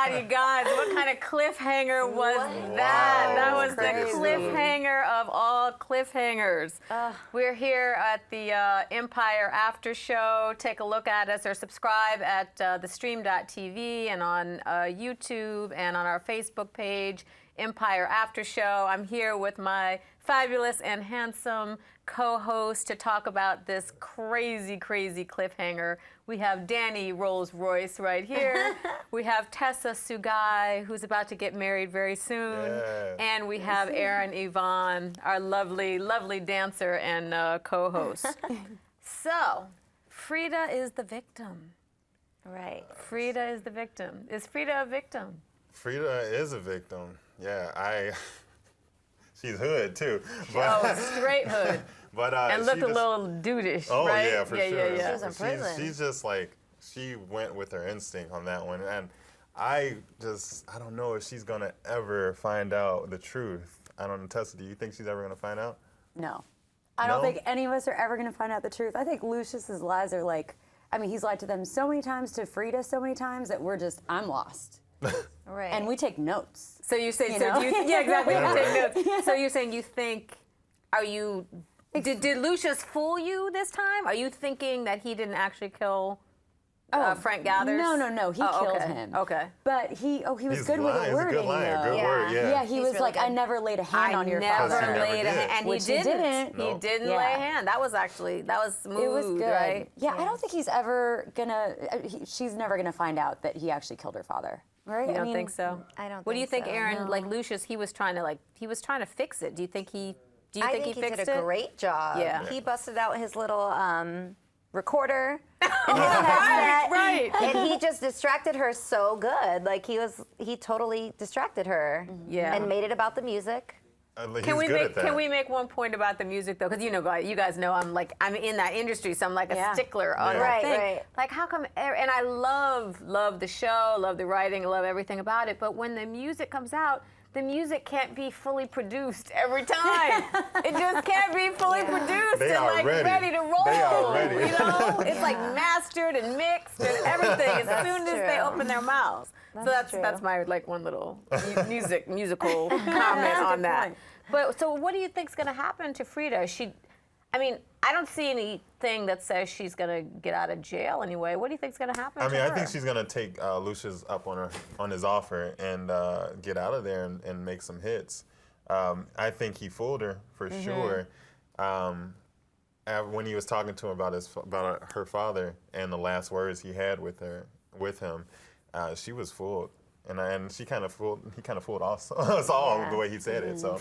God, you guys, what kind of cliffhanger was that? That was Crazy. the cliffhanger of all cliffhangers. We're here at the Empire After Show. Take a look at us or subscribe at thestream.tv and on YouTube and on our Facebook page, Empire After Show. I'm here with my fabulous and handsome co-host to talk about this crazy, crazy cliffhanger. We have Danny Rolls-Royce right here. We have Tessa Sugay, who's about to get married very soon. Yeah. And we have Erin Yvonne, our lovely, lovely dancer and co-host. So, Frida is the victim. Right. Frida is the victim. Is Frida a victim? Frida is a victim. Yeah, she's hood too. Oh, straight hood. But And look a little dudish, oh, right? yeah, for sure. Yeah. She's in prison. She's just like, she went with her instinct on that one. And I don't know if she's gonna ever find out the truth. I don't know, Tessa, do you think she's ever gonna find out? No. I don't think any of us are ever going to find out the truth. I think Lucious's lies are like, I mean, he's lied to them so many times, to Frida so many times, that I'm lost. Right. And we take notes. So you say, You know? yeah, exactly. You take notes. So you're saying you think, did Lucious fool you this time? Are you thinking that he didn't actually kill Frank Gathers? No. He killed okay. him. Okay. But he was He's good with lying. the wording. He's a good liar. though. Good word, yeah. Yeah, he He's was really like, good. I never laid a hand on your never father. Never laid a did. hand, and Which he he didn't. didn't. He Nope. didn't Yeah. lay a hand. That was smooth, It was good. right? Yeah, I don't think he's ever gonna. She's never gonna find out that he actually killed her father. Right? You don't I mean, think so? I don't What do you think, think so, Erin? no. Like Lucious, he was trying to fix it. Do you think he? Do you I think think he he fixed did a it? great job. Yeah. He busted out his little recorder in his Right, headset, right. and he just distracted her so good. Like he totally distracted her. Yeah. And made it about the music. Can we good at that. Can we make one point about the music though? Because you guys know I'm in that industry, so I'm like a Yeah. stickler on Yeah. that Right, thing. right. Like how come? And I love the show, love the writing, love everything about it. But when the music comes out, the music can't be fully produced every time. It just can't be fully produced They and are like ready. to roll. They are ready. You know, it's like mastered and mixed and everything as soon as they true. open their mouths. So That's that's true. my like one little musical comment on that. point. But so what do you think's going to happen to Frida? I don't see anything that says she's going to get out of jail anyway. What do you think's going to happen to her? I think she's gonna take Lucious up on his offer and get out of there and make some hits. I think he fooled her for sure. When he was talking to her about her father and the last words he had with him, she was fooled. And he kind of fooled us all Yeah. the way he said it. So,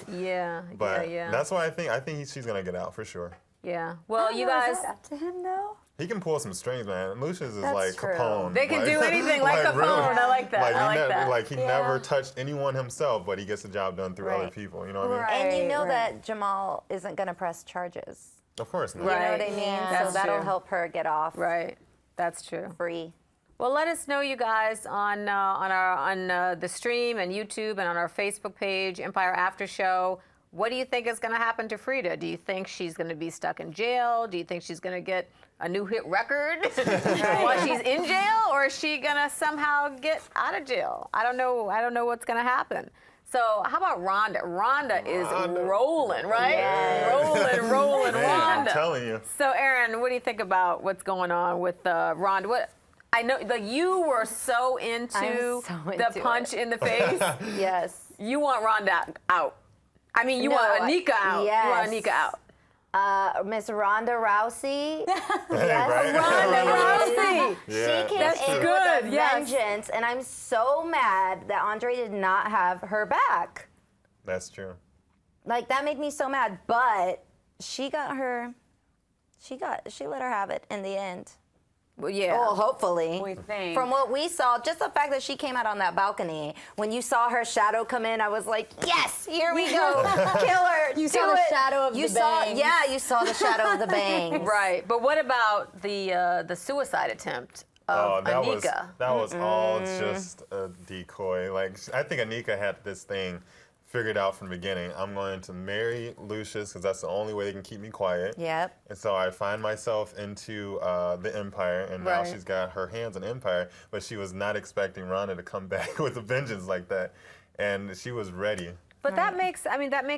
but yeah. that's why I think she's gonna get out for sure. Yeah. Well, you Is guys, that up to him though? He can pull some strings, man. Lucious is That's like true. Capone. They can do anything like Capone. I like that. Like, I like that. Like he never touched anyone himself, but he gets the job done through other Right. people. You know what I mean? Right. And you know right. that Jamal isn't going to press charges. Of course not. You know Right. what I mean? Yeah. That's So that'll true. help her get off right. That's true. free. Well, let us know, you guys, on the stream and YouTube and on our Facebook page, Empire After Show. What do you think is going to happen to Frida? Do you think she's going to be stuck in jail? Do you think she's going to get a new hit record while she's in jail, or is she going to somehow get out of jail? I don't know. I don't know what's going to happen. So how about Rhonda? Rhonda is rolling, right? Yes. Rolling, Man, I'm Rhonda. telling you. So, Erin, what do you think about what's going on with Rhonda? What I know, like you were so into, I'm so the into punch in the face. Yes. You want Rhonda out. I mean, you No, want Anika out. yes. You want Anika out. Miss Ronda Rousey. Right? Rhonda Rousey. Yeah, She came that's in true. good, with a yes. vengeance, and I'm so mad that Andre did not have her back. That's true. Like, that made me so mad. But she let her have it in the end. Well, yeah. Oh, hopefully. We think. From what we saw, just the fact that she came out on that balcony, when you saw her shadow come in, I was like, yes, here we go. Kill her. You do saw the it. shadow of you the saw, bangs. Yeah, you saw the shadow of the bangs. Right. But what about the suicide attempt of that Anika? was all just a decoy. Like I think Anika had this thing figured out from the beginning, I'm going to marry Lucious because that's the only way they can keep me quiet. Yep. And so I find myself into the Empire, and now Right. she's got her hands on Empire, but she was not expecting Rhonda to come back with a vengeance like that. And she was ready. But that makes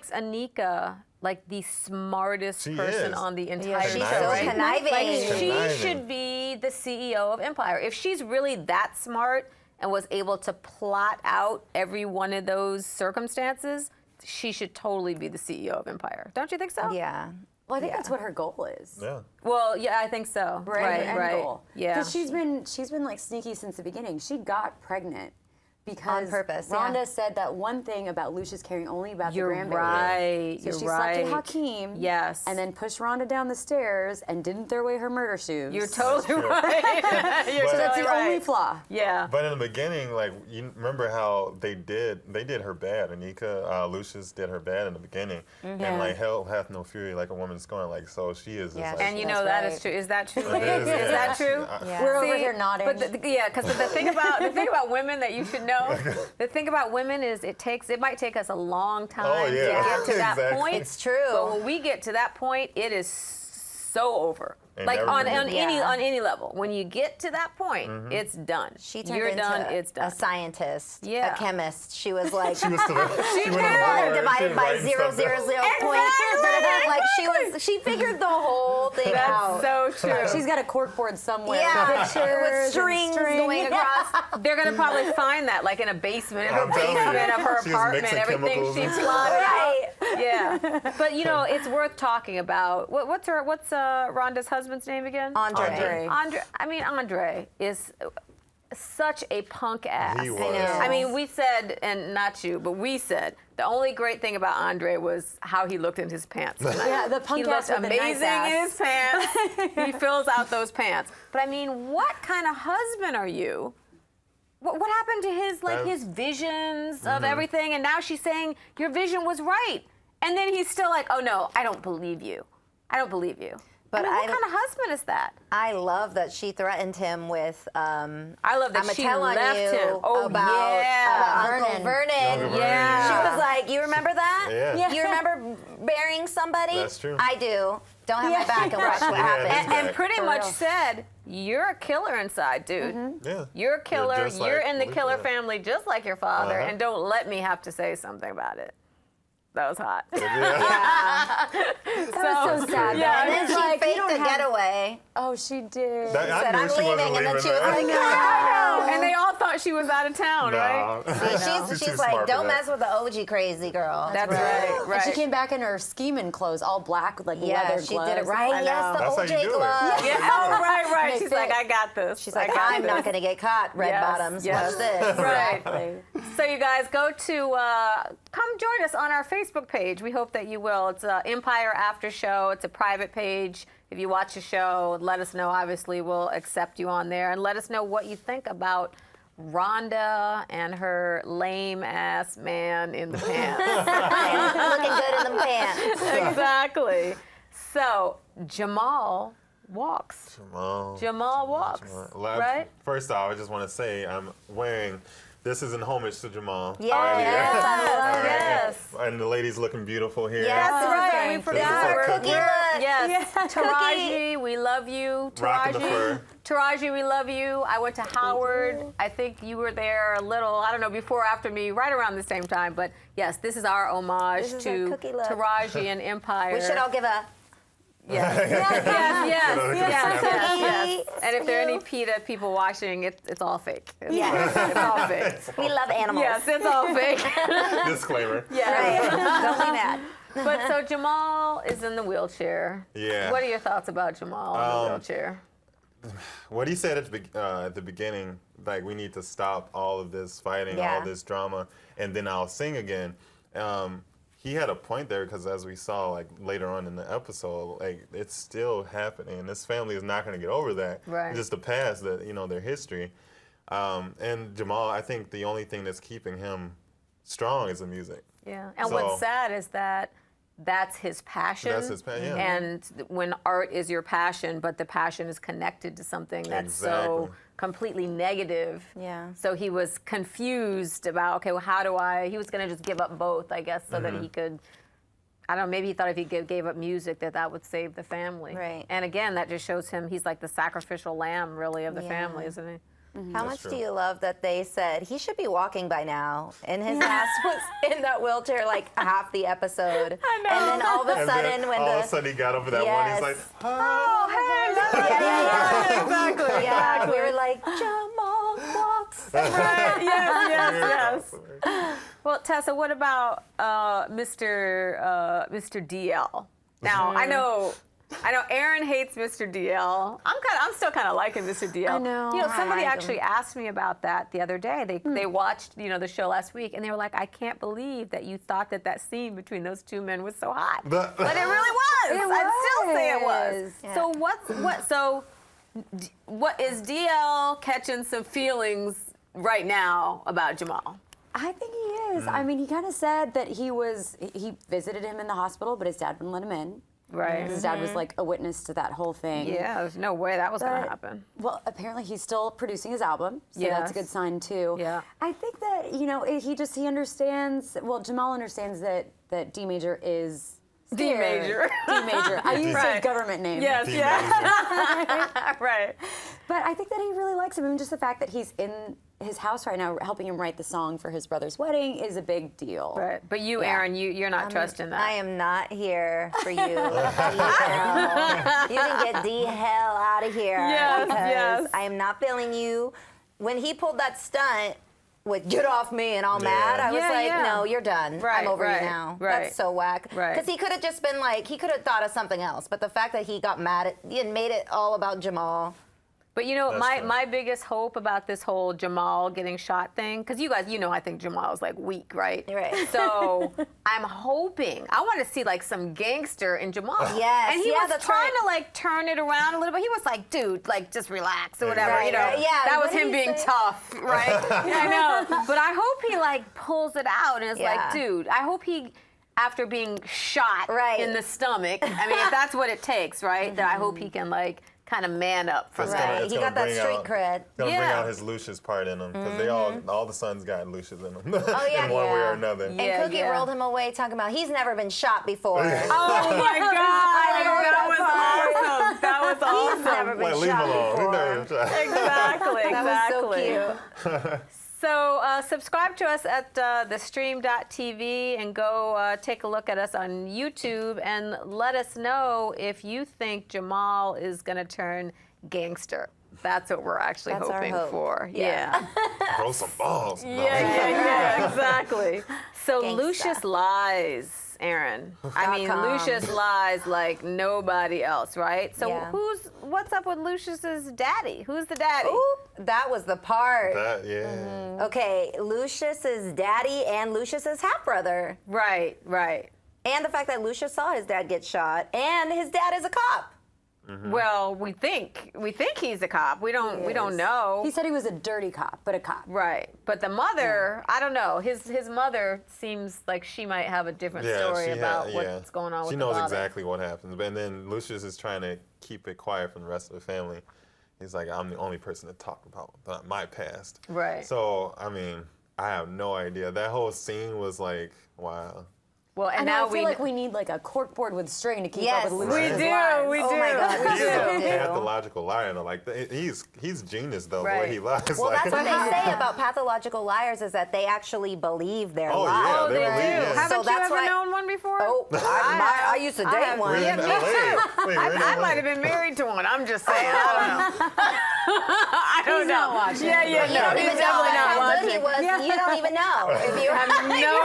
Anika like the smartest She person is. on the entire Yeah, she's show. so right? conniving. Like, she Conniving. should be the CEO of Empire. If she's really that smart and was able to plot out every one of those circumstances, she should totally be the CEO of Empire. Don't you think so? Yeah. Well, I think Yeah. that's what her goal is. Yeah. Well, yeah, I think so. Right, Right, her end right. goal. Yeah. Because she's been like sneaky since the beginning. She got pregnant because On purpose, Rhonda yeah. said that one thing about Lucious caring only about You're the grandbaby. right. So You're she right. slept with Hakeem. Yes. And then pushed Rhonda down the stairs and didn't throw away her murder shoes. You're totally true. right. You're But- So that's totally the right. only flaw. Yeah. But in the beginning, like, you remember how they did her bad. Anika, Lucius did her bad in the beginning. Mm-hmm. And like, hell hath no fury like a woman scorned. Like, so she is just Yeah. like. And you know That's that is right. true. Is that true? It is, Is yeah. that true? Yeah. We're over See, here nodding. But because the thing about women that you should know, the thing about women is it might take us a long time Oh, to yeah. get to that Exactly. point. It's true. But when we get to that point, it is so over. And Like on everything. Yeah. any level. When you get to that point, it's done. She turned You're into done. It's done. a scientist, Yeah. a chemist. She was like, She went to the she went Water to the divided by 0.000 points. Like she figured the whole thing out. That's so true. She's got a corkboard somewhere. Yeah, with pictures with and strings string. going across. They're gonna probably find that like in a basement, in her I'm telling you. basement of her She was apartment, mixing everything chemicals she and stuff. plotted out. Right. Yeah, but you know, it's worth talking about. What's Rhonda's husband's name again? Andre. Andre is such a punk ass. He was. know. I mean, we said, and not you, but we said the only great thing about Andre was how he looked in his pants tonight. Yeah, the punk He ass looked with the nice amazing in his ass. pants. He fills out those pants. But I mean, what kind of husband are you? What happened to his That's- visions of everything? And now she's saying your vision was right. And then he's still like, oh no, I don't believe you. I don't believe you. But what kind of husband is that? I love that she threatened him with. I love that I'ma she tell on left you him. Oh about yeah. Uncle Vernon. Uncle Vernon, Yeah. She was like, "You remember that? Yeah. You remember burying somebody? That's true. I do. Don't have my back and watch what Yeah, happens." that's And right. pretty For much real. said, you're a killer inside, dude. Yeah. You're a killer. just like You're in the Lucious. killer family just like your father. Uh-huh. And don't let me have to say something about it. That was hot. That was so sad. Yeah, And then It's she like, you faked don't the have- getaway. Oh, she did. That- I Said, knew "I'm she wasn't leaving," and then leaving she was that. like, And they all thought she was out of town, right? Nah. She's too like, smart for "Don't that. mess with the OG crazy girl." That's right, right. And she came back in her scheming clothes, all black with like Yeah, leather she gloves. did it right. I Yes, know. the That's how OJ you do it. gloves. Yeah, oh, right. They She's fit. like, I got this. She's like, I got "I'm this. not gonna get caught, red Yes, bottoms. yes. Watch this." Right. Exactly. So you guys go to come join us on our Facebook page. We hope that you will. It's Empire After Show. It's a private page. If you watch the show, let us know. Obviously, we'll accept you on there and let us know what you think about Rhonda and her lame ass man in the pants. Looking good in them pants. Exactly. So Jamal walks. Jamal walks. Right? First off, I just want to say I'm wearing. This is in homage to Jamal. Yeah. Alright, Yes. All right. Yes. And the ladies looking beautiful here. Yes. That's right. We Thank forgot. you. We're- Cookie we're- look. Yes. Yeah. Taraji, we love you. Rocking the Taraji. fur. Taraji, we love you. I went to Howard. I think you were there a little, I don't know, before or after me, right around the same time. But yes, this is our homage This is to our cookie look. Taraji and Empire. We should all give a. Yes. And if there are any PETA people watching, it's all fake. It's all fake. We love animals. Yes, it's all fake. Disclaimer. Yes. Don't be mad. But so Jamal is in the wheelchair. Yeah. What are your thoughts about Jamal in the wheelchair? What he said at the beginning, like we need to stop all of this fighting, Yeah. all this drama, and then I'll sing again. He had a point there because as we saw like later on in the episode, like it's still happening, and this family is not going to get over that. Right. Just the past, that their history. And Jamal, I think the only thing that's keeping him strong is the music. Yeah. And So- what's sad is that that's his passion. That's his passion, yeah. And when art is your passion, but the passion is connected to something that's so Exactly. completely negative. Yeah. So he was confused about, okay, well, how do he was going to just give up both, I guess, so that he could, I don't know, maybe he thought if he gave up music that would save the family. Right. And again, that just shows him he's like the sacrificial lamb, really, of the family, isn't he? How much do you love that they said he should be walking by now, and his ass was in that wheelchair like half the episode. I know. And then all of a sudden, when all of a sudden he got over that one, he's like, Oh, hey, yeah, exactly. yeah, we were like, Jamal walks. Right. Yes. Well, Tessa, what about Mr. DL? Now, I know Erin hates Mr. DL. I'm still kind of liking Mr. DL. I know. You know, I somebody like actually him. asked me about that the other day. They watched, the show last week, and they were like, I can't believe that you thought that scene between those two men was so hot. But it really was. I'd still say it was. Yeah. So what is DL catching some feelings right now about Jamal? I think he is. I mean, he kind of said that he visited him in the hospital, but his dad wouldn't let him in. Right. His dad was like a witness to that whole thing. Yeah, there's no way that was going to But- happen. Well, apparently he's still producing his album, so that's a good Yes. sign too. Yeah. I think that he understands. Well, Jamal understands that D major is D scared. major. D major. I used Right. his government name. Yes, D right. But I think that he really likes him. I mean, just the fact that he's in his house right now, helping him write the song for his brother's wedding, is a big deal. Right. But you, Erin, you're not trusting that. I am not here for you. D hell. You can get D hell out of here. Yes, because yes. I am not feeling you. When he pulled that stunt with "get off me" and all mad, I was Yeah, like, yeah. no, you're done. Right, I'm over right, you now. right. That's so whack. Right. Because he could have just been like, he could have thought of something else. But the fact that he got mad and made it all about Jamal. But That's true. my biggest hope about this whole Jamal getting shot thing, because you guys, I think Jamal's like weak, right? Right. So I'm hoping, I want to see like some gangster in Jamal. Yes, And he yeah, was that's trying right. to like turn it around a little bit. He was like, dude, like just relax or whatever, Right, right. Yeah, That was what did him he being say? tough, right? I know. But I hope he like pulls it out and is Yeah. like, dude, I hope he, after being shot Right. in the stomach, I mean, if that's what it takes, right? That I hope he can like kind of man up for It's that. gonna- Right. it's He gonna got that bring street out- cred. It's gonna bring Yeah. out his Lucious part in him because they all the sons got Lucious in them Oh, yeah. in one way Yeah. or another. And Yeah, Cookie yeah. rolled him away talking about he's never been shot before. Oh my God! That was awesome. That was awesome. He's never been Like, leave him shot alone. He before. never been shot. Exactly. That was exactly. so cute. So subscribe to us at thestream.tv and go take a look at us on YouTube and let us know if you think Jamal is going to turn gangster. That's what we're actually That's our hoping hope. for. Yeah. Grow some balls. No. Yeah, exactly. So Gangsta. Lucious lies, Erin. I mean, .com. Lucious lies like nobody else, right? So Yeah. what's up with Lucious's daddy? Who's the daddy? Oop, that was the part. That, yeah. Okay, Lucious's daddy and Lucious's half brother. Right, right. And the fact that Lucious saw his dad get shot, and his dad is a cop. Well, we think he's a cop. We don't know. He said he was a dirty cop, but a cop. Right. But the mother, I don't know. His mother seems like she might have a different story about what's going on with She the knows father. exactly what happens. And then Lucious is trying to keep it quiet from the rest of the family. He's like, I'm the only person to talk about my past. Right. So, I mean, I have no idea. That whole scene was like, wow. Well, and And now I feel like we need like a corkboard with string to keep Yes. up with We Lucious's do, lies. we Oh do. my God, He's we a do. pathological liar, though. Like, he's genius, though, the Right. way he lies. Well, like, that's what they say about pathological liars is that they actually believe their Oh, lies. yeah, Oh, they they do. believe it. Haven't So you that's ever why- known one before? Oh, I used to date one. We're Yeah, in me LA. too. Wait, we're in I LA. might have been married to one. I'm just saying. I don't know. I don't know. not watching. Yeah, yeah, You no, don't he's even know definitely not how watching. good he was. You don't even know. If you have no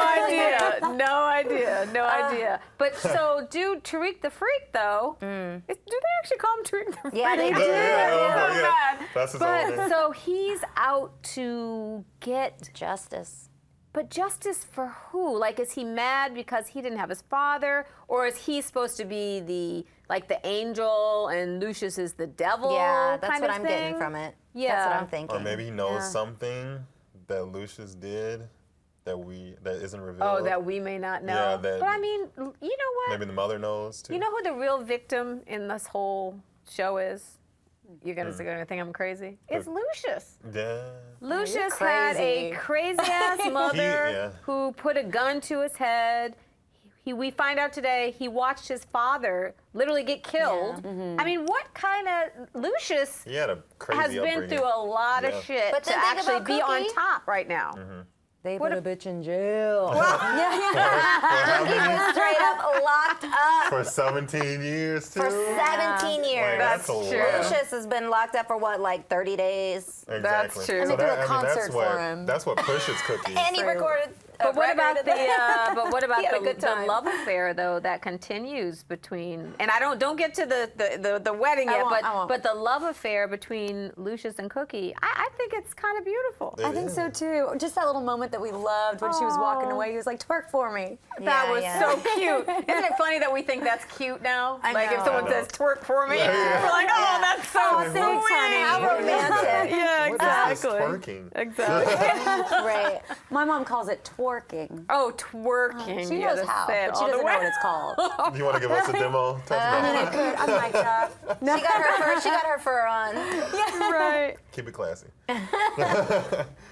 idea. But so, dude, Tariq the Freak, though, do they actually call him Tariq the Freak? Yeah, they Yeah, do. yeah, So yeah. bad. That's his whole But thing. so he's out to get, Justice. but justice for who? Like, is he mad because he didn't have his father, or is he supposed to be the angel and Lucious is the devil? Yeah, that's kind what of I'm thing? getting from it. Yeah. That's what I'm thinking. Or maybe he knows Yeah. something that Lucious did that isn't revealed. Oh, that we may not know. Yeah, that- but I mean, you know what? Maybe the mother knows, too. You know who the real victim in this whole show is? You're gonna think I'm crazy? It's Lucious. Yeah. Lucious had a crazy ass mother Yeah. who put a gun to his head. We find out today he watched his father literally get killed. Yeah. I mean, what kind of Lucious He had a crazy has been upbringing. through a lot of Yeah. shit But to then think actually about be on Cookie. top right now. They What put a- a bitch in jail. He was straight up locked up For 17 years, too? for 17 years. Like, that's That's a true. lot. Lucious has been locked up for what, like 30 days? Exactly. That's true. And they threw a that's concert for what, him. That's what pushes Cookie. And he recorded. But what about record of that. but what about He had a good the time. love affair though that continues between, and I don't get to the wedding yet, I won't. but the love affair between Lucious and Cookie, I think it's kind of beautiful. It I think is. so too. Just that little moment that we loved when she was walking away. He was like, "Twerk for me." That Yeah, was yeah. so cute. Isn't it funny that we think that's cute now? I Like if know. someone I know. says twerk for me, Yeah. we're like, oh, that's so Oh, sweet. thanks, honey. How romantic. Yeah, What is this exactly. twerking? Exactly. Right. My mom calls it twerking. Oh, twerking. She Yeah, knows that's how, said but she all the doesn't know way. what it's called. You want to give us a demo? I'm mic'd up. No. She got her fur on. Right. Keep it classy.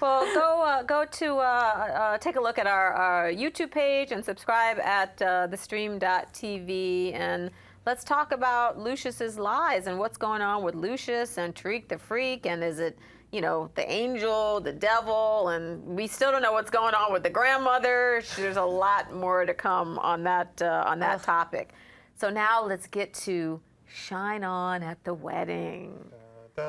Well, go to take a look at our YouTube page and subscribe at thestream.tv, and let's talk about Lucious's lies and what's going on with Lucious and Tariq the Freak, and is it, you know, the angel, the devil, and we still don't know what's going on with the grandmother. There's a lot more to come on that topic. So now let's get to Shine On at the wedding.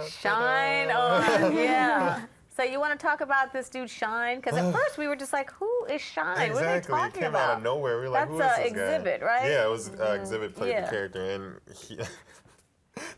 Shine On, yeah. So you want to talk about this dude Shine? Because at first we were just like, who is Shine? What are they Exactly. It talking came about? out of nowhere. We were like, That's who is this Exhibit, guy? right? Yeah, it was Exhibit played Yeah. the character, and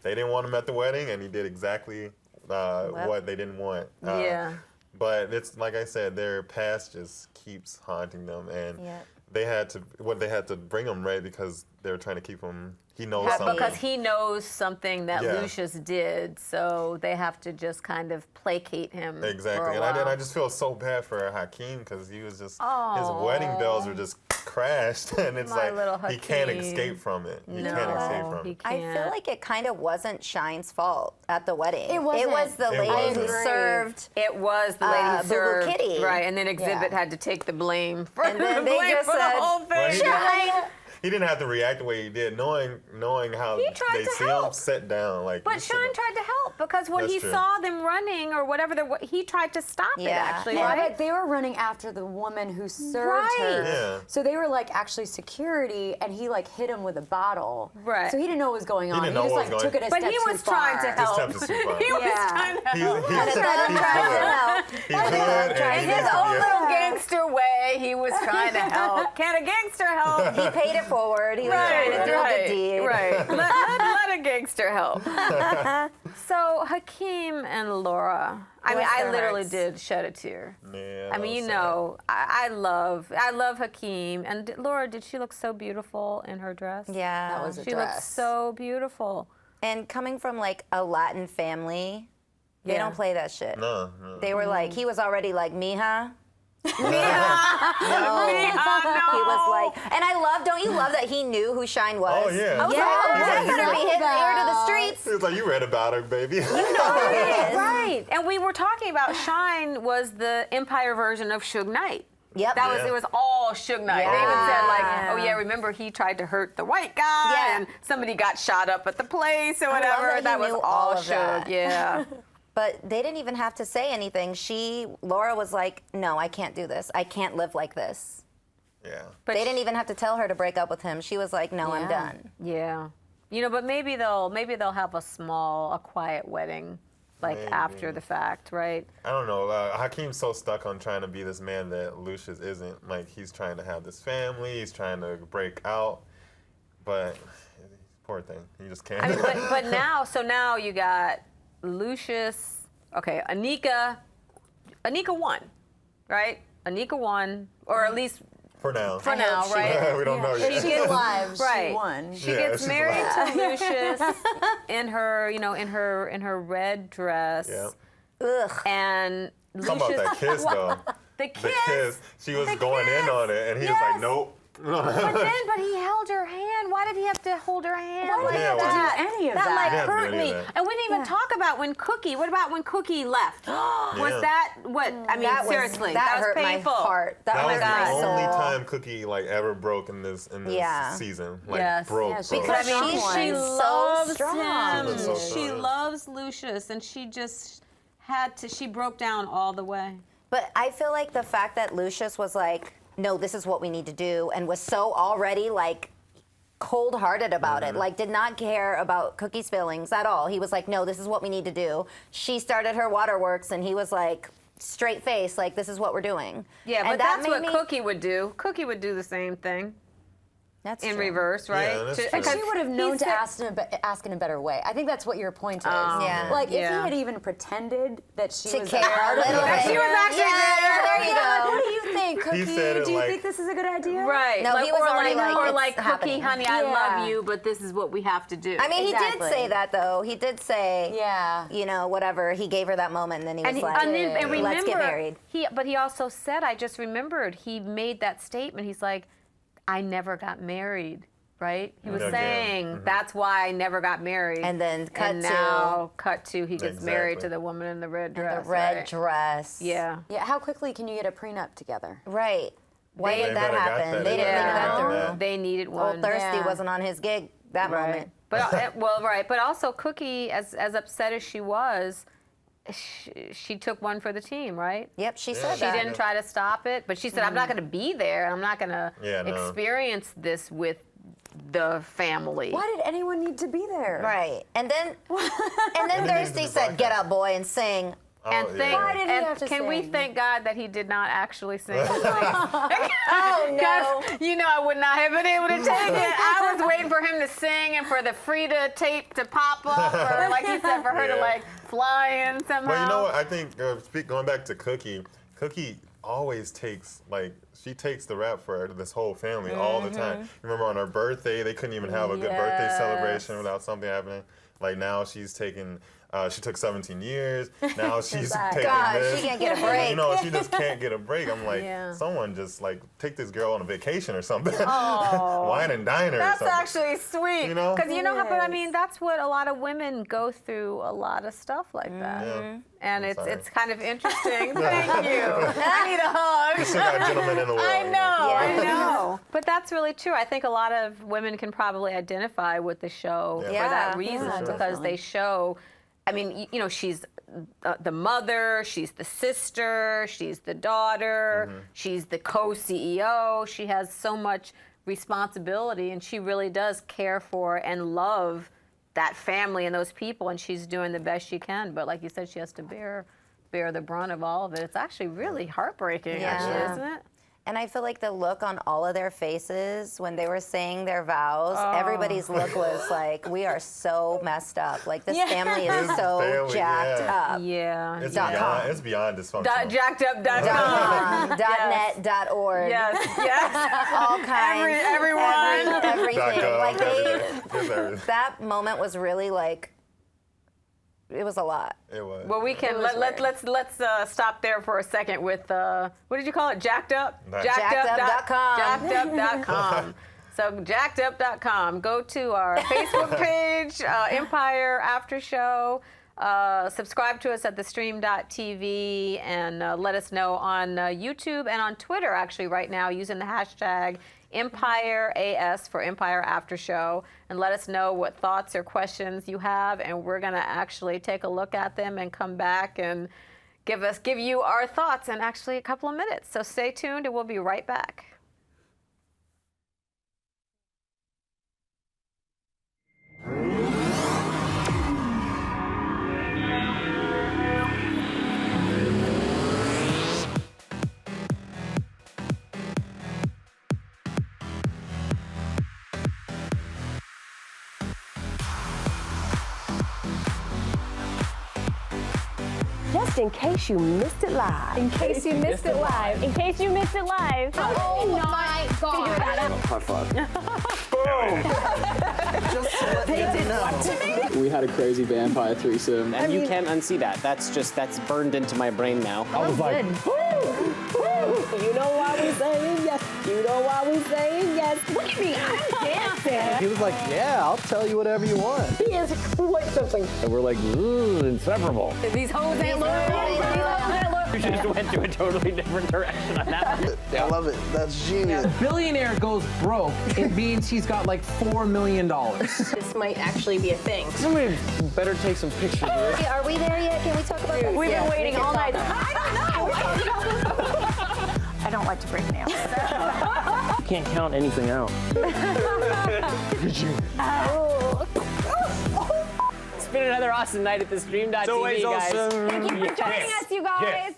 they didn't want him at the wedding, and he did exactly what they didn't want. Yeah. But it's like I said, their past just keeps haunting them, and Yeah. they had to bring him right because they were trying to keep him. He knows Yeah, something. because he knows something that Yeah. Lucious did, so they have to just kind of placate him. Exactly, For a and while. I just feel so bad for Hakeem because he was just his Aw. wedding bells were just crashed, and it's My little like he can't Hakeem. escape from it. He no, can't escape from he it. I can't. feel like it kind of wasn't Shine's fault at the wedding. It wasn't. It was the It lady who wasn't. served. It was the lady who Boo Boo served, Kitty. right? And then Exhibit Yeah. had to take the blame for, And then the, they blame just for the said, whole Well, thing. he didn't have to react the way he did, knowing how He tried they to see help. him sit down. Like, But you Sean should've- tried to help because when That's he true. saw them running or whatever, he tried to stop it. Yeah. Actually, Yeah, right? But they were running after the woman who served Right. her. Yeah. So they were like actually security, and he like hit him with a bottle. Right. So he didn't know what was going on. didn't know just what like was took going- it a But step he too was far. trying to help. Step is too far. He was Yeah. trying to He's help. good. Trying to help. He's good, and In he his needs to own be little gangster way, he was trying to help. Can a gangster help? He paid it forward. He was trying to do a good deed. Right. Let a gangster help. So Hakeem and Laura. I mean, Bless I their literally hearts. did shed a tear. Yeah, I mean, you know, I love Hakeem, and Laura. Did she look so beautiful in her dress? Yeah. That was a She looked dress. so beautiful. And coming from like a Latin family, they Yeah. don't play that shit. No. They were like, he was already like, mija. No. He was like, and I love, don't you love that he knew who Shine was? Oh, yeah. I was Yeah. like, oh, He's we're like, gonna be hitting the air to the He streets. was like, you read about her, baby. Right. And we were talking about Shine was the Empire version of Suge Knight. Yep. That was Yeah. it was all Suge Knight. They even said like, Yeah. oh yeah, remember he tried to hurt the white guy Yeah. and somebody got shot up at the place or love whatever. that he was knew all all of Suge. that. Yeah. But they didn't even have to say anything. Laura was like, no, I can't do this. I can't live like this. Yeah. But They didn't even have to tell her to break up with him. She was like, no, I'm Yeah. done. Yeah. You know, but maybe they'll have a quiet wedding, like Maybe. after the fact, right? I don't know. Hakeem's so stuck on trying to be this man that Lucious isn't. Like, he's trying to have this family. He's trying to break out. But, poor thing. He just can't. I mean, but now you got Lucious. Okay, Anika won, right? Anika won, or at least For now. for now, hope she right? We don't know yet. She's alive. Right. She won. She Yeah, gets she's married alive. to Lucious in her, in her red dress. Yeah. Ugh. And Talking about Lucious, that kiss, though. the kiss. The kiss. She was The going in kiss. on it, and he was Yes. like, nope. But he held her hand. Why did he have to hold her hand? Why did he have to do any of that? That He like didn't hurt do any me. of that. And we didn't even talk about what about when Cookie left? Was Yeah. that what? I mean, That was- seriously, that was hurt painful. my heart. That That was hurt my the soul. only time Cookie like ever broke in this Yeah. season. Like Yes. broke. Yeah, she broke. Because I mean, She's she so loves strong. him. She's been so She strong. loves Lucious, and she just had to. She broke down all the way. But I feel like the fact that Lucious was like, no, this is what we need to do, and was so already like cold-hearted about it, like did not care about Cookie's feelings at all. He was like, no, this is what we need to do. She started her waterworks, and he was like, straight face, like, this is what we're doing. Yeah, and but that that's made what me- Cookie would do. Cookie would do the same thing That's in true. reverse, right? Yeah, that's To- true. because She would have known he to said- ask in a better way. I think that's what your point is. Yeah. Like, if Yeah. he had even pretended that she To was care a part of little it. bit. She was actually there you go. What do you think, Cookie? said it Do you like- think this is a good idea? Right. No, he was or already like, or it's like, Cookie, happening. honey, I Yeah. love you, but this is what we have to do. I mean, he Exactly. did say that, though. He did say, Yeah. you know, whatever. He gave her that moment, and then he was and, like, and remember, let's get married. But he also said, I just remembered, he made that statement. He's like, I never got married, right? He was Again. saying, that's why I never got married. And then cut and to- now, cut to, he gets married Exactly. to the woman in the red The dress. red right? dress. Yeah. Yeah, how quickly can you get a prenup together? Right. Why They did that better got happen? that. They didn't think that Yeah. through. Yeah. They needed one. Old Thirsty Yeah. wasn't on his gig that moment. But but also Cookie, as upset as she was, she took one for the team, right? Yep, she Yeah. said She that. didn't try to stop it, but she said, I'm not going to be there. I'm not going to Yeah, no. experience this with the family. Why did anyone need to be there? Right. And then And then Thirsty he said, was get like- up, boy, and sing. Oh, And yeah. thank, Why did he and have to can we sing? thank God that he did not actually sing? Oh, no. You know, I would not have been able to take it. I was waiting for him to sing and for the Frida tape to pop up, or like you said, for her to Yeah. like fly in somehow. But you know what? I think going back to Cookie always takes she takes the rap for this whole family all the time. Remember on her birthday, they couldn't even have a good birthday Yes. celebration without something happening. Like now she's taking. She took 17 years. Now she's back. taking God, this. she can't get a break. You know, she just can't get a break. I'm like, Yeah. someone just like take this girl on a vacation or something. Wine and dine her. That's or something. actually sweet. You know? Because you know how, but I Yes. mean, that's what a lot of women go through, a lot of stuff like that. Yeah. And I'm it's sorry. it's kind of interesting. Thank you. I need a hug. You still got gentlemen in the world. I you know, Yeah. I know. But that's really true. I think a lot of women can probably identify with the show Yeah. for Yeah. that reason, sure. because Definitely. they show. I mean, you know, she's the mother, she's the sister, she's the daughter, she's the co-CEO. She has so much responsibility, and she really does care for and love that family and those people, and she's doing the best she can. But like you said, she has to bear the brunt of all of it. It's actually really heartbreaking, Yeah. actually, isn't it? And I feel like the look on all of their faces when they were saying their vows, everybody's look was like, we are so messed up. Like, this family is This so family, jacked yeah. up. Yeah. It's .com. beyond. It's beyond dysfunctional. Jackedup.com. .net.org. Yes. All kinds. Everyone. Everything. .gov, Like everything. Just everything. that moment was really like, it was a lot. It was. Well, we can let's stop there for a second with what did you call it? Jacked up. Jackedup.com. Jackedup.com. So jackedup.com. Go to our Facebook page, Empire After Show. Subscribe to us at thestream.tv and let us know on YouTube and on Twitter, actually, right now, using the hashtag EmpireAS for Empire After Show, and let us know what thoughts or questions you have, and we're going to actually take a look at them and come back and give you our thoughts in actually a couple of minutes. So stay tuned, and we'll be right back. Just in case you missed it live. In case you missed it live. In case you missed it live. Oh my God. Figure that out. High five. We had a crazy vampire threesome. And you can't unsee that. That's burned into my brain now. I was like, You know why we saying yes. You You know why we saying yes. Look at me, I'm dancing. He was like, yeah, I'll tell you whatever you want. He is quite something. And we're like, inseparable. These hoes ain't loyal. You just went to a totally different direction on that one. I love it. That's genius. If a billionaire goes broke, it means he's got like $4 million. This might actually be a thing. Somebody better take some pictures of this. Are we there yet? Can we talk about this? We've been waiting all night. I don't like to break nails. You can't count anything out. It's been another awesome night at the Stream.tv, guys. Thank you for joining us, you guys.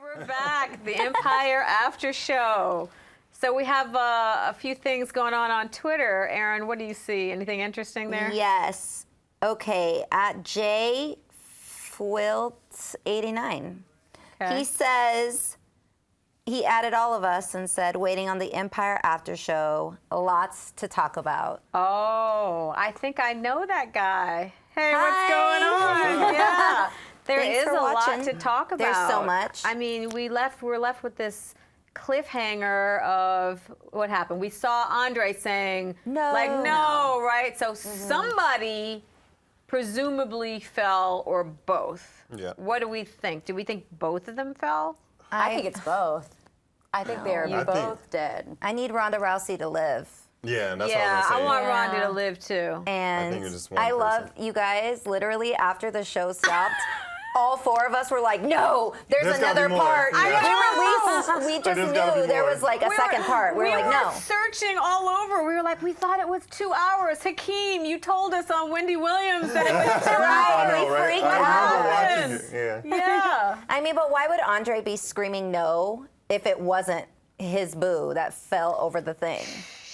We're back, the Empire After Show. So we have a few things going on Twitter. Erin, what do you see? Anything interesting there? Yes. Okay, at jfwilt89. Okay. He says, he added all of us and said, waiting on the Empire After Show, lots to talk about. Oh, I think I know that guy. Hey, Hi. what's going on? Yeah. There Thanks is for a watching. lot to talk about. There's so much. I mean, we're left with this cliffhanger of what happened. We saw Andre saying, No. like, no, right? So somebody presumably fell, or both. Yeah. What do we think? Do we think both of them fell? I think it's both. I think they're I both dead. I need Ronda Rousey to live. Yeah, and that's Yeah, what I I was want gonna say. Rhonda to live too. And think you're just one I love person. you guys. Literally, after the show stopped, all four of us were like, "No, there's There's gotta another be more." part." I We just There's gotta knew be there more. was like a second part. We were like, "No." searching all over. We were like, we thought it was 2 hours. Hakeem, you told us on Wendy Williams that it was 2 I hours. know, we right? freaked I remember out. watching it. Yeah. Yeah. I mean, but why would Andre be screaming no if it wasn't his boo that fell over the thing?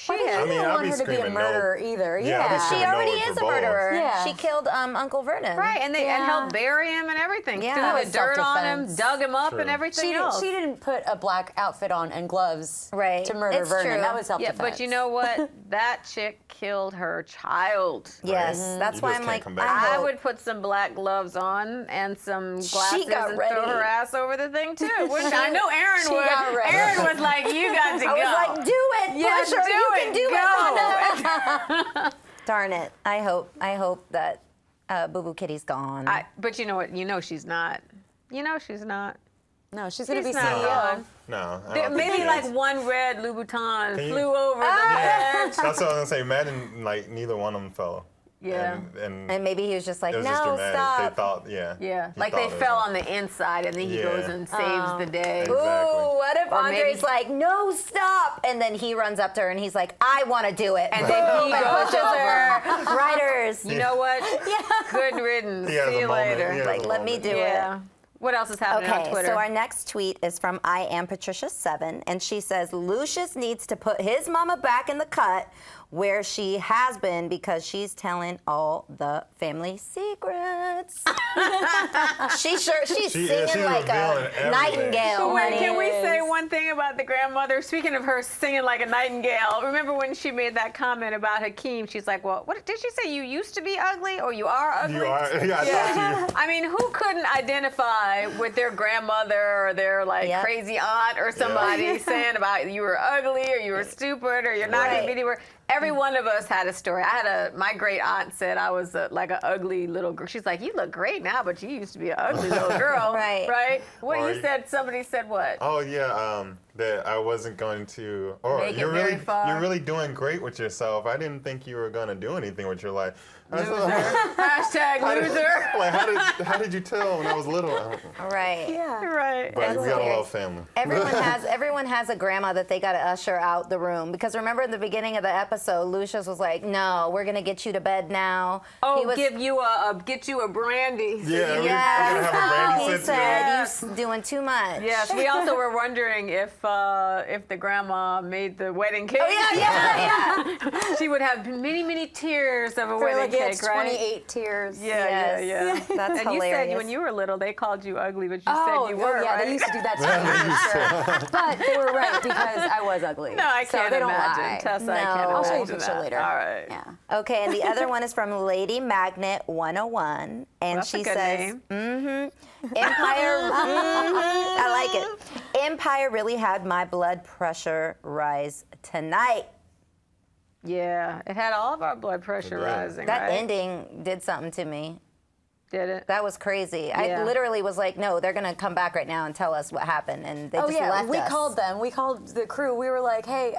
I mean, I mean, don't I'd want be her to be a screaming no. murderer either. Yeah, I'd be Yeah. She screaming no already for is a both. murderer. Yeah. She killed Uncle Vernon. Right, and they and helped bury him and everything. Yeah. Threw That the was dirt on him, self-defense. dug him up, True. and everything She else. didn't put a black outfit on and gloves Right. to murder It's Vernon. true. That was Yeah, self-defense. but you know what? That chick killed her child. Yes, Right. that's You why just I'm can't like, come back. I hope- would put some black gloves on and some glasses got and ready. throw her ass over the thing too. Wouldn't I know Erin She would. got ready. Erin was like, "You got to go." I was like, "Do it, Yeah, push her. do You it, can do go. it." Darn it! I hope that Boo Boo Kitty's gone. But you know what? You know she's not. You know she's not. no, she's going to be She's not CEO. gone. No. I don't think Maybe she like is. one red Louboutin Can you- flew over the Yeah. bench. That's what I was gonna say. Imagine like neither one of them fell. Yeah. And and maybe he was just like, it was just "No, dramatic. stop." They thought, yeah. Yeah, he like thought they it was fell a- on the inside, and then he Yeah. goes and saves the day. Exactly. Ooh, what if Or Andre's maybe- like, "No, stop," and then he runs up to her and he's like, "I want to do it," And Boom, then he and goes pushes her. Writers, You know what? Good riddance. He has See a you moment. later. He has like, a let me moment. do Yeah. it. What else is happening on Okay, Twitter? so our next tweet is from I am Patricia7, and she says Lucious needs to put his mama back in the cut where she has been because she's telling all the family secrets. she's She singing is. She's like a revealing everything. nightingale. So wait, honey. can we say one thing about the grandmother? Speaking of her singing like a nightingale, remember when she made that comment about Hakeem? She's like, well, what did she say? You used to be ugly or you are ugly? You are. Yeah, I thought you. I mean, who couldn't identify with their grandmother or their like Yep. crazy aunt or somebody saying about you were ugly or you were stupid or you're not going to be anywhere? Every one of us had a story. My great aunt said I was like an ugly little girl. She's like, you look great now, but you used to be an ugly little girl. Right. Right? What Or you you- said, somebody said what? Oh yeah, that I wasn't going to. Or Make it you're very really, far. you're really doing great with yourself. I didn't think you were gonna do anything with your life. I Loser. said, Hashtag loser. like how did you tell when I was little? Right. Yeah. Right. But we got a hilarious. love family. Everyone has a grandma that they got to usher out the room because remember in the beginning of the episode, Lucious was like, "No, we're gonna get you to bed now." Oh, He was, get you a brandy. Yeah, we're Yes, gonna have a brandy he sit said, "You doing too much." Yes, we also were wondering if the grandma made the wedding cake. Oh yeah. She would have many, many tears of a For wedding like, cake, it's right? 28 tears. Yeah. That's And you hilarious. said when you were little, they called you ugly, but you Oh, said you were, yeah, right? they used to do that to me, for sure. But they were right because I was ugly. No, I so can't they don't imagine. lie. Tessa, I can't No. I'll show you a imagine picture that. later. All right. Yeah. Okay, and the other one is from Lady Magnet 101, and That's she a good says, name. Empire, I like it. Empire really had my blood pressure rise tonight. Yeah, it had all of our blood pressure rising, That right? ending did something to me. Did it? That was crazy. I Yeah. literally was like, no, they're gonna come back right now and tell us what happened, and they just left we us. called them. We called the crew. We were like, hey,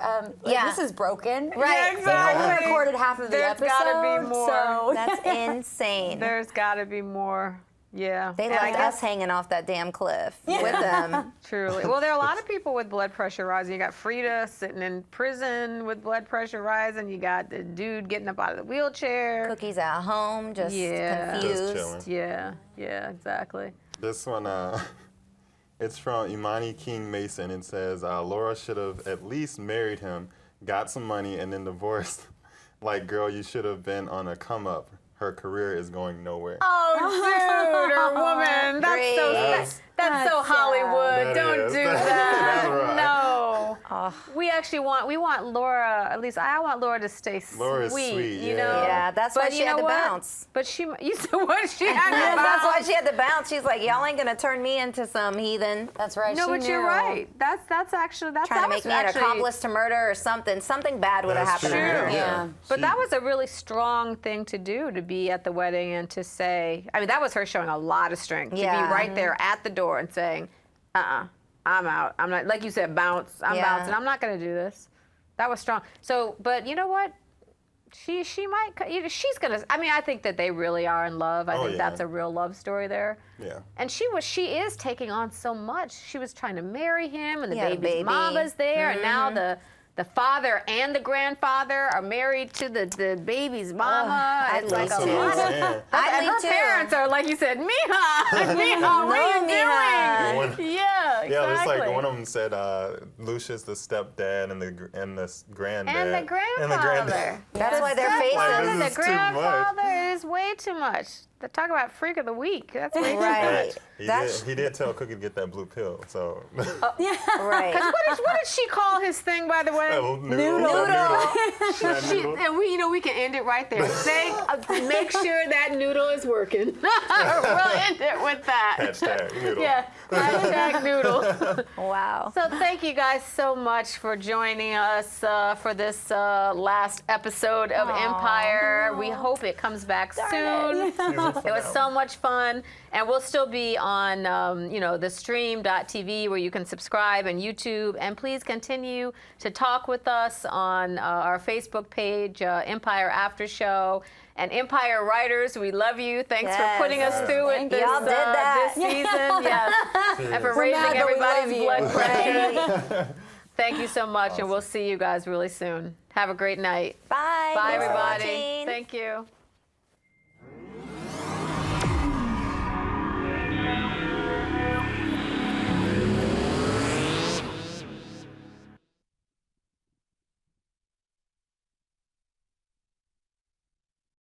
Yeah. this is broken. Right. We only recorded half of the There's episode. gotta be more. So That's insane. There's got to be more. Yeah. They And I left guess us hanging off that damn cliff with them. truly. Well, there are a lot of people with blood pressure rising. You got Frida sitting in prison with blood pressure rising. You got the dude getting up out of the wheelchair. Cookies at home, just confused. Just chilling. Yeah, exactly. This one, it's from Imani King Mason. It says, Laura should have at least married him, got some money, and then divorced. Like, girl, you should have been on a come up. Her career is going nowhere. Oh, dude or woman. That's so That's- that's so Hollywood. That Don't is. do That's that. right. No. We actually want Laura, at least I want Laura to stay Laura is sweet, sweet, you yeah. know? Yeah, that's why But she you had know to what? bounce. But you said what? She had to Yeah, bounce. that's why she had to bounce. She's like, y'all ain't gonna turn me into some heathen. That's right. No, she but you're knew. right. That's actually Trying to that make was me an actually- accomplice to murder or something. Something bad would have That's happened to true, her. yeah. But She- that was a really strong thing to do, to be at the wedding and to say, I mean, that was her showing a lot of strength, to Yeah. be right there at the door and saying, I'm out. I'm not, like you said, bounce. I'm Yeah. bouncing. I'm not going to do this. That was strong. So, but you know what? She might, she's going to, I mean, I think that they really are in love. I Oh, think yeah. that's a real love story there. Yeah. And she is taking on so much. She was trying to marry him, and the Yeah, the baby's baby. mama's there, and now the father and the grandfather are married to the baby's mama. I'd It's like leave a too. lot of, Yeah. I'd and her leave too. parents are like you said, Mija, Mija, what are you Mija. doing? Yeah, exactly. Yeah, it's like one of them said, Lucious, the stepdad, and the granddad. And the grandfather. That's why their Like, Father, this the is too much. grandfather is way too much. They talk about freak of the week. That's way too much. Right. He did tell Cookie to get that blue pill, so. Right. What did she call his thing, by the way? Noodle. And we can end it right there. Make sure that noodle is working. We'll end it with that. Hashtag noodle. Yeah, hashtag noodle. Wow. So thank you guys so much for joining us for this last episode of Empire. We hope it comes back soon. It was so much fun. And we'll still be on, the stream.tv where you can subscribe, and YouTube. And please continue to talk with us on our Facebook page, Empire After Show. And Empire writers, we love you. Thanks Yes. for putting us through it this, Y'all did that. this season. Yes. And for We're raising mad, but we everybody's love you. blood pressure. Thank you so much, and we'll see you guys really soon. Have a great night. Bye. Bye, Thanks for everybody. watching. Thank you.